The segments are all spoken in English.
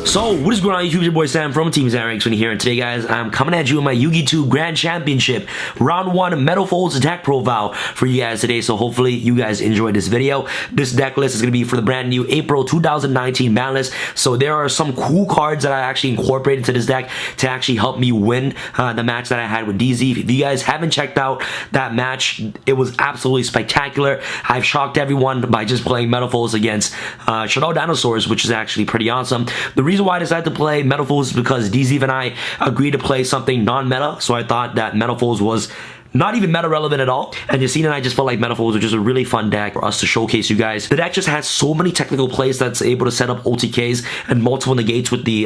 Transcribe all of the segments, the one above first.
So, what is going on YouTube? Your boy Sam from TeamSamuraiX1's here, and today guys, I'm coming at you with my YuGiTuber Grand Championship Round 1 Metalfoe's deck profile for you guys today, so hopefully you guys enjoyed this video. This deck list is going to be for the brand new April 2019 Banlist, so there are some cool cards that I actually incorporated into this deck to actually help me win the match that I had with DZ. If you guys haven't checked out that match, it was absolutely spectacular. I've shocked everyone by just playing Metalfoes against Shadow Dinosaurs, which is actually pretty awesome. The reason why I decided to play Metalfoes is because DZ and I agreed to play something non-meta, so I thought that Metalfoes was not even meta relevant at all, and Yacine and I just felt like Metalfoe was just a really fun deck for us to showcase you guys. The deck just has so many technical plays that's able to set up OTKs and multiple negates with the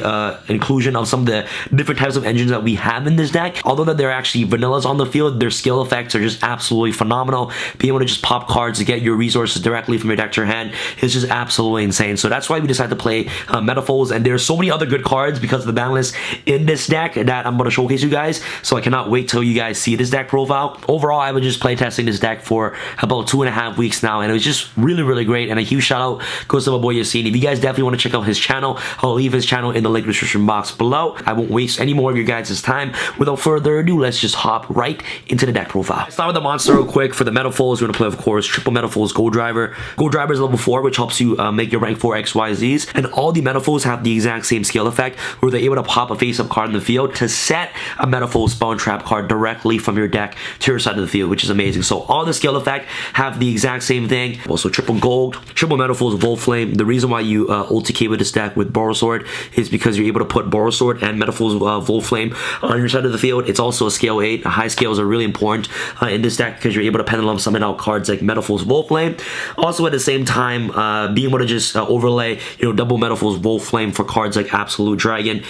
inclusion of some of the different types of engines that we have in this deck. Although that they're actually vanillas on the field, their skill effects are just absolutely phenomenal. Being able to just pop cards to get your resources directly from your deck to your hand is just absolutely insane. So that's why we decided to play Metalfoes, and there's so many other good cards because of the ban list in this deck that I'm going to showcase you guys. So I cannot wait till you guys see this deck profile. Overall, I've been just play testing this deck for about 2.5 weeks now, and it was just really great. And a huge shout out goes to my boy Yacine. If you guys definitely want to check out his channel, I'll leave his channel in the link description box below. I won't waste any more of your guys' time. Without further ado, let's just hop right into the deck profile. Let's start with the monster real quick. For the Metalfoes, we're going to play, of course, triple Metalfoes Gold Driver. Gold Driver is level 4, which helps you make your rank 4 XYZs, and all the Metalfoes have the exact same skill effect where they're able to pop a face-up card in the field to set a Metalfoe spawn trap card directly from your deck to your side of the field, which is amazing. So all the skill effect have the exact same thing. Also triple gold, triple Metalfoes Volt Flame. The reason why you OTK with this deck with Borrow Sword is because you're able to put Borrow Sword and Metalfoes Volt Flame on your side of the field. It's also a scale 8. High scales are really important in this deck because you're able to pendulum summon out cards like Metalfoes Volt Flame. Also at the same time, being able to just overlay, double Metalfoes Volt Flame for cards like Absolute Dragon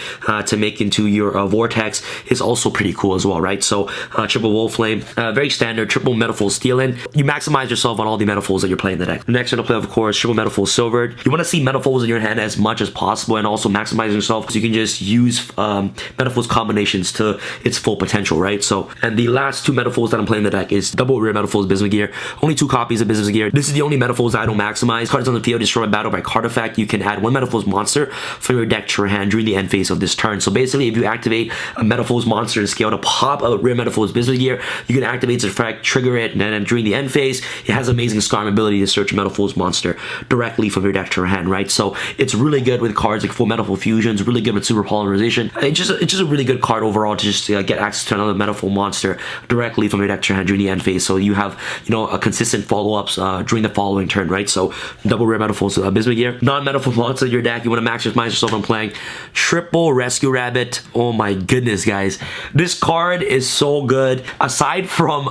to make into your Vortex is also pretty cool as well, right? So triple Volt Flame, very standard. Triple Metalfoes Stealing. You maximize yourself on all the Metalfoes that you're playing in the deck. Next, we're going to play, of course, triple Metalfoes Silvered. You want to see Metalfoes in your hand as much as possible and also maximize yourself because you can just use Metalfoes combinations to its full potential, right? So, and the last two Metalfoes that I'm playing in the deck is double Rare Metalfoes Business Gear. Only 2 copies of Business Gear. This is the only Metalfoes I don't maximize. Cards on the field destroy battle by card effect. You can add 1 Metalfoes monster from your deck to your hand during the end phase of this turn. So basically, if you activate a Metalfoes monster and scale to pop a Rare Metalfoes Business Gear, you can activate its effect, trigger it, and then during the end phase, it has amazing Scarm ability to search a Metalfoes monster directly from your deck to your hand, right? So it's really good with cards like full Metalfoe fusions, really good with super polarization. It's just a really good card overall to just get access to another Metalfoe monster directly from your deck to your hand during the end phase. So you have a consistent follow-ups during the following turn, right? So double Rare Metalfoes Bismuth Gear. Non-Metalfoe monster in your deck, you want to maximize yourself on playing triple Rescue Rabbit. Oh my goodness, guys. This card is so good. Aside from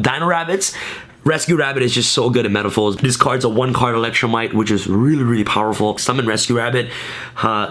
Dino Rabbits, Rescue Rabbit is just so good at Metalfoes. This card's a 1-card Electromite, which is really powerful. Summon Rescue Rabbit,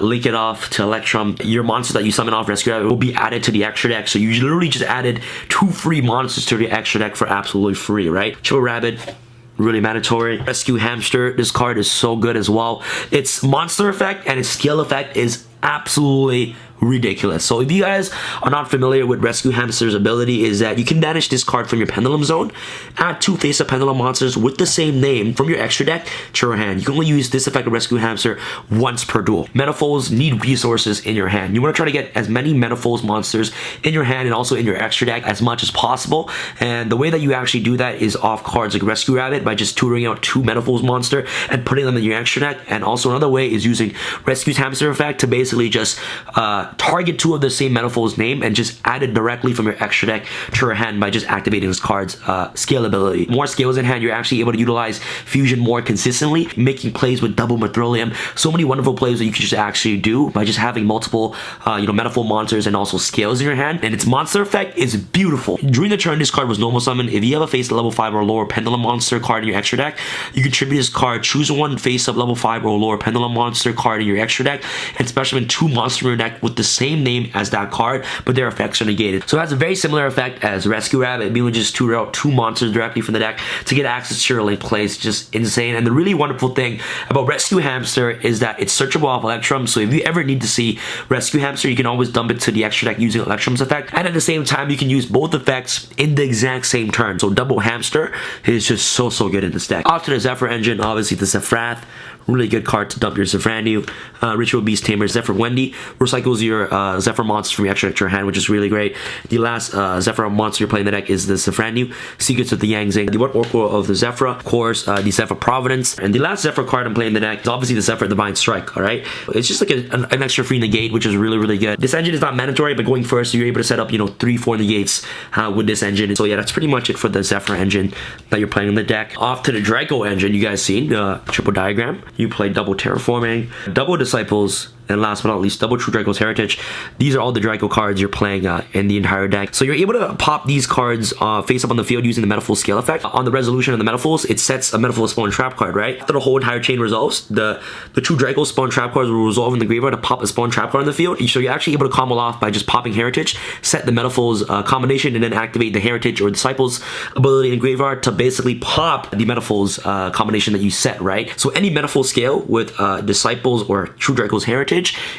link it off to Electrum. Your monster that you summon off Rescue Rabbit will be added to the extra deck. So you literally just added 2 free monsters to the extra deck for absolutely free, right? Chill Rabbit, really mandatory. Rescue Hamster, this card is so good as well. Its monster effect and its skill effect is absolutely ridiculous. So if you guys are not familiar with Rescue Hamster's ability, is that you can banish this card from your Pendulum Zone, add 2 face-up Pendulum monsters with the same name from your extra deck to your hand. You can only use this effect of Rescue Hamster once per duel. Metalfoes need resources in your hand. You want to try to get as many Metalfoes monsters in your hand and also in your extra deck as much as possible, and the way that you actually do that is off cards like Rescue Rabbit by just tutoring out 2 Metalfoes monster and putting them in your extra deck. And also another way is using Rescue Hamster effect to basically just target 2 of the same Metalfoes name and just add it directly from your extra deck to your hand by just activating this card's scale ability. More scales in hand, you're actually able to utilize fusion more consistently, making plays with double Mithrilium. So many wonderful plays that you can just actually do by just having multiple Metalfoe monsters and also scales in your hand. And its monster effect is beautiful. During the turn this card was normal summon, if you have a face level 5 or lower Pendulum monster card in your extra deck, you can tribute this card, choose 1 face up level 5 or lower Pendulum monster card in your extra deck, and special summon 2 monsters from your deck with with the same name as that card, but their effects are negated. So it has a very similar effect as Rescue Rabbit, being just two monsters directly from the deck to get access to your link plays. Just insane. And the really wonderful thing about Rescue Hamster is that it's searchable off Electrum, so if you ever need to see Rescue Hamster, you can always dump it to the extra deck using Electrum's effect, and at the same time you can use both effects in the exact same turn. So double Hamster is just so good in this deck. Off to the Zephyr engine, obviously the Zephrath, really good card to dump your Zephyranu. Ritual Beast Tamer, Zephyr Wendy recycles your Zephyr monster from your extra deck to your hand, which is really great. The last Zephyr monster you're playing in the deck is the Zephyranu, Secrets of the Yangzing, the one Oracle of the Zephyr, of course, the Zephyr Providence, and the last Zephyr card I'm playing in the deck is obviously the Zephyr Divine Strike. Alright, it's just like an extra free negate, which is really good. This engine is not mandatory, but going first, you're able to set up, you know, 3-4 negates with this engine. So yeah, that's pretty much it for the Zephyr engine that you're playing in the deck. Off to the Draco engine, you guys seen triple diagram. You play double Terraforming, double Disciples, and last but not least, double True Draco's Heritage. These are all the Draco cards you're playing in the entire deck. So you're able to pop these cards face up on the field using the Metalfoe scale effect. On the resolution of the Metalfoes, it sets a Metalfoe spawn trap card, right? After the whole entire chain resolves, the True Draco spawn trap cards will resolve in the graveyard to pop a spawn trap card on the field. So you're actually able to combo off by just popping Heritage, set the Metalfoe's combination, and then activate the Heritage or Disciples ability in graveyard to basically pop the Metalfoe's combination that you set, right? So any Metalfoe scale with Disciples or True Draco's Heritage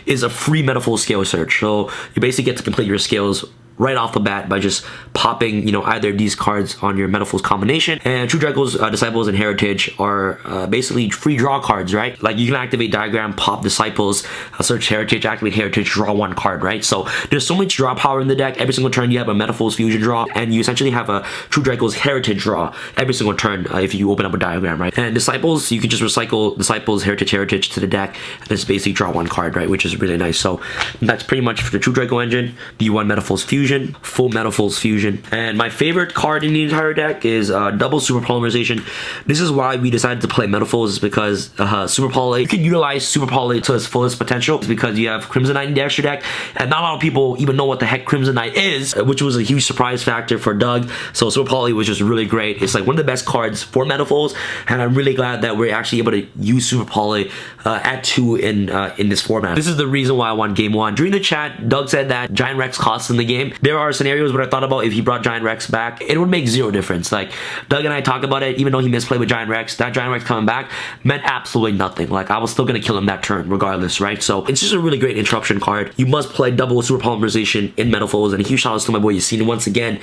is a free Metalfoe scale search. So you basically get to complete your scales right off the bat by just popping, you know, either of these cards on your Metalfoe's combination. And True Draco's Disciples and Heritage are basically free draw cards, right? Like you can activate Diagram, pop Disciples, search Heritage, activate Heritage, draw one card, right? So there's so much draw power in the deck. Every single turn you have a Metalfoe's Fusion draw, and you essentially have a True Draco's Heritage draw every single turn if you open up a Diagram, right? And Disciples, you can just recycle Disciples, Heritage to the deck, and just basically draw one card, right? Which is really nice. So that's pretty much for the True Draco engine, the one Metalfoe's Fusion, full Metalfoe's Fusion. And my favorite card in the entire deck is double Super Polymerization. This is why we decided to play Metalfoes, is because Super Poly, you can utilize Super Poly to its fullest potential. It's because you have Crimson Knight in the extra deck, and not a lot of people even know what the heck Crimson Knight is, which was a huge surprise factor for Doug. So Super Poly was just really great. It's like one of the best cards for Metalfoes, and I'm really glad that we're actually able to use Super Poly at 2 in this format. This is the reason why I won game 1. During the chat, Doug said that Giant Rex costs in the game. There are scenarios where I thought about if he brought Giant Rex back, it would make zero difference. Like, Doug and I talked about it, even though he misplayed with Giant Rex, that Giant Rex coming back meant absolutely nothing. Like, I was still gonna kill him that turn regardless, right? So it's just a really great interruption card. You must play double Super Polymerization in Metalfoes, and a huge shout out to my boy Yacines once again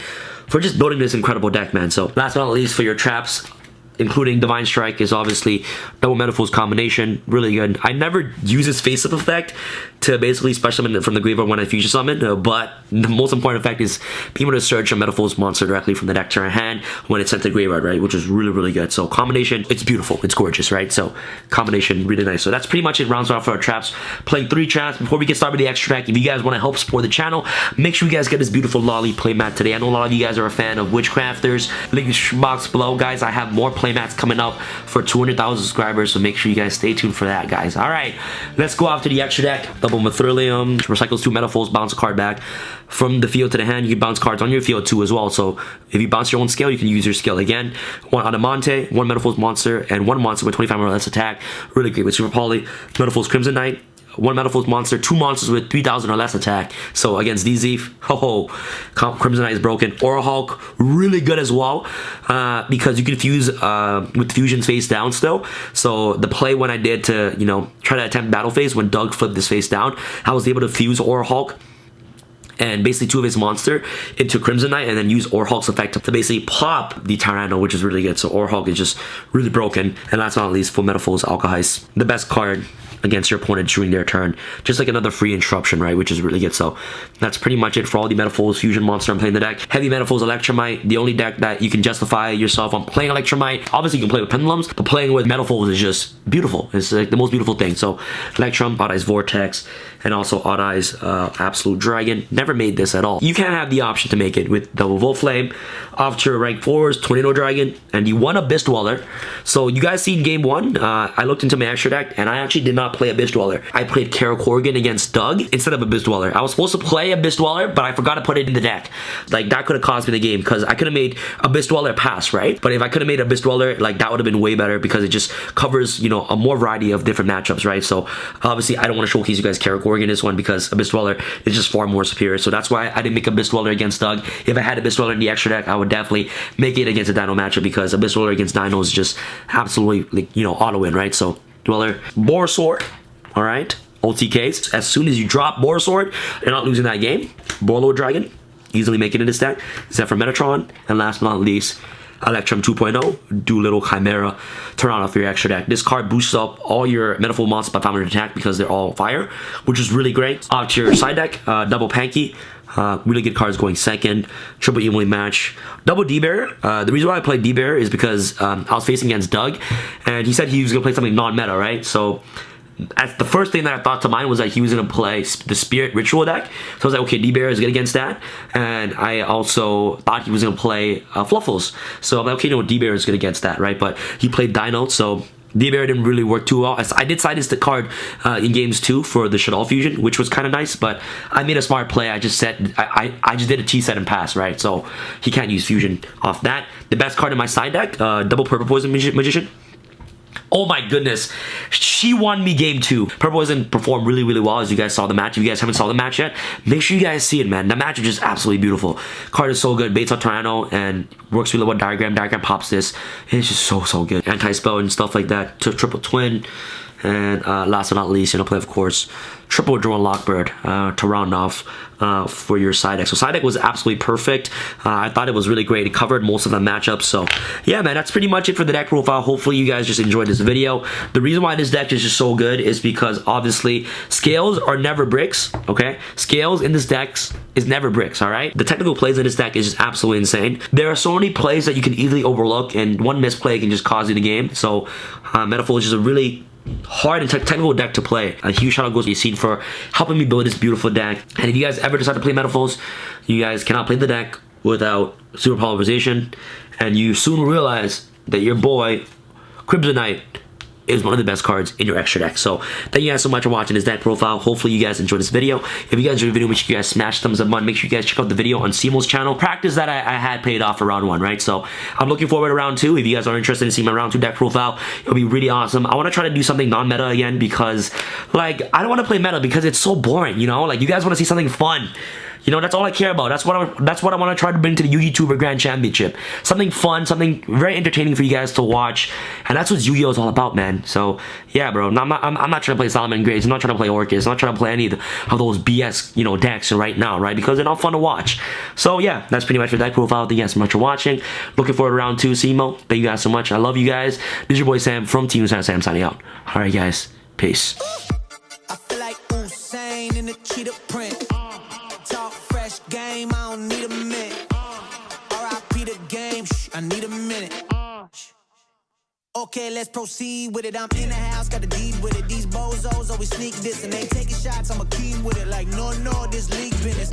for just building this incredible deck, man. So last but not least, for your traps, including Divine Strike, is obviously double Metalfoe's combination, really good. I never use his face-up effect to basically special summon from the graveyard when I fusion summon, but the most important effect is being able to search a Metalfoe's monster directly from the deck to your hand when it's sent to the graveyard, right? Which is really good. So combination, it's beautiful, it's gorgeous, right? So combination, really nice. So that's pretty much it. Rounds off for our traps. Playing 3 traps. Before we get started with the extra deck, if you guys want to help support the channel, make sure you guys get this beautiful LOLI playmat today. I know a lot of you guys are a fan of Witchcrafters. Link in the description box below, guys. I have more playmats coming up for 200,000 subscribers, so make sure you guys stay tuned for that, guys. All right, let's go off to the extra deck. Double Mithrilium, recycles 2 Metalfoes, bounce a card back from the field to the hand. You can bounce cards on your field too as well, so if you bounce your own scale, you can use your scale again. 1 Adamante, 1 Metalfoes monster, and 1 monster with 25 or less attack. Really great with Super Poly. Metalfoes Crimson Knight, 1 Metalfoes monster, 2 monsters with 3,000 or less attack. So against DZ, Crimson Knight is broken. Aura Hulk, really good as well, because you can fuse with fusions face down still. So the play when I did to, you know, try to attempt battle phase, when Doug flipped this face down, I was able to fuse Aura Hulk and basically 2 of his monster into Crimson Knight, and then use Aura Hulk's effect to basically pop the Tyranno, which is really good. So Aura Hulk is just really broken. And last but not least, for Metalfoes Alkahest, the best card against your opponent during their turn, just like another free interruption, right? Which is really good. So that's pretty much it for all the Metalfoes fusion monster I'm playing the deck. Heavy Metalfoes Electromite, the only deck that you can justify yourself on playing Electromite. Obviously you can play with Pendulums, but playing with Metalfoes is just beautiful. It's like the most beautiful thing. So Electrum, Odd Eyes Vortex, and also Odd Eyes Absolute Dragon. Never made this at all. You can have the option to make it with double Volflame, after rank 4s, Tornado Dragon, and the 1 Abyss Dweller. So you guys seen game 1, I looked into my extra deck, and I actually did not not play Abyss Dweller. I played Carol Corrigan against Doug instead of Abyss Dweller. I was supposed to play Abyss Dweller, but I forgot to put it in the deck. Like, that could have cost me the game, because I could have made Abyss Dweller pass, right? But if I could have made Abyss Dweller, like, that would have been way better, because it just covers, you know, a more variety of different matchups, right? So obviously I don't want to showcase you guys Carol Corrigan in this one, because Abyss Dweller is just far more superior. So that's why I didn't make Abyss Dweller against Doug. If I had Abyss Dweller in the extra deck, I would definitely make it against a Dino matchup, because Abyss Dweller against Dino is just absolutely, like, you know, auto win, right? So Dweller, Borosaur, all right, OTKs. As soon as you drop Borosaur, you're not losing that game. Borlo Dragon, easily making it in this deck. Zephyr Metatron, and last but not least, Electrum 2.0, Doolittle Chimera, turn on off your extra deck. This card boosts up all your Metalfoe monsters by 500 attack, because they're all fire, which is really great. Off to your side deck, double Panky. Really good cards going second. Triple evenly match. Double D-Bear. The reason why I played D-Bear is because I was facing against Doug, and he said he was going to play something non-meta, right? So as the first thing that I thought to mind was that he was going to play the Spirit Ritual deck. So I was like, okay, D-Bear is good against that. And I also thought he was going to play Fluffles. So I'm like, okay, no, D-Bear is good against that, right? But he played Dino, so D-Bear didn't really work too well. I did side the card in games 2 for the Shaddoll Fusion, which was kind of nice, but I made a smart play. I just said, I just did a T-set and pass, right? So he can't use Fusion off that. The best card in my side deck, double Purple Poison Magician. Oh my goodness, she won me game 2. Purple Poison performed really, really well, as you guys saw the match. If you guys haven't saw the match yet, make sure you guys see it, man. The match is just absolutely beautiful. Card is so good. Baits on Tyranno and works really well with Diagram. Diagram pops this. It's just so good. Anti-spell and stuff like that. Triple Twin. And last but not least, you know, play, of course, triple Drone Lockbird to round off for your side deck. So side deck was absolutely perfect. I thought it was really great. It covered most of the matchups. So yeah, man, that's pretty much it for the deck profile. Hopefully you guys just enjoyed this video. The reason why this deck is just so good is because obviously scales are never bricks, okay? Scales in this deck is never bricks, all right? The technical plays in this deck is just absolutely insane. There are so many plays that you can easily overlook, and one misplay can just cause you the game. So Metalfoe is just a really hard and technical deck to play. A huge shout out goes to Yacine for helping me build this beautiful deck. And if you guys ever decide to play Metalfoes, you guys cannot play the deck without super polarization, and you soon realize that your boy Kryptonite is one of the best cards in your extra deck. So thank you guys so much for watching this deck profile. Hopefully you guys enjoyed this video. If you guys enjoyed the video, make sure you guys smash thumbs up button. Make sure you guys check out the video on Simo's channel. Practice that I had paid off for round 1, right? So I'm looking forward to round 2. If you guys are interested in seeing my round 2 deck profile, it'll be really awesome. I want to try to do something non-meta again, because like I don't want to play meta because it's so boring, you know? Like, you guys want to see something fun. You know, that's all I care about. That's what I want to try to bring to the YuGiTuber Grand Championship. Something fun, something very entertaining for you guys to watch, and that's what Yu-Gi-Oh is all about, man. So yeah, bro. I'm not trying to play Solomon Graves. I'm not trying to play Orcus. I'm not trying to play any of those BS, you know, decks right now, right? Because they're not fun to watch. So yeah, that's pretty much for deck profile. Thank you guys so much for watching. Looking forward to round 2, Simo. Thank you guys so much. I love you guys. This is your boy Sam from TeamSamuraiX1's. Sam signing out. All right, guys. Peace. I feel like Usain in the cheetah print. Talk fresh game, I don't need a minute. R.I.P. the game, I need a minute. Okay, let's proceed with it. I'm in the house, got the deed with it. These bozos always sneak this and they taking shots. I'm a king with it. Like, no, this league business.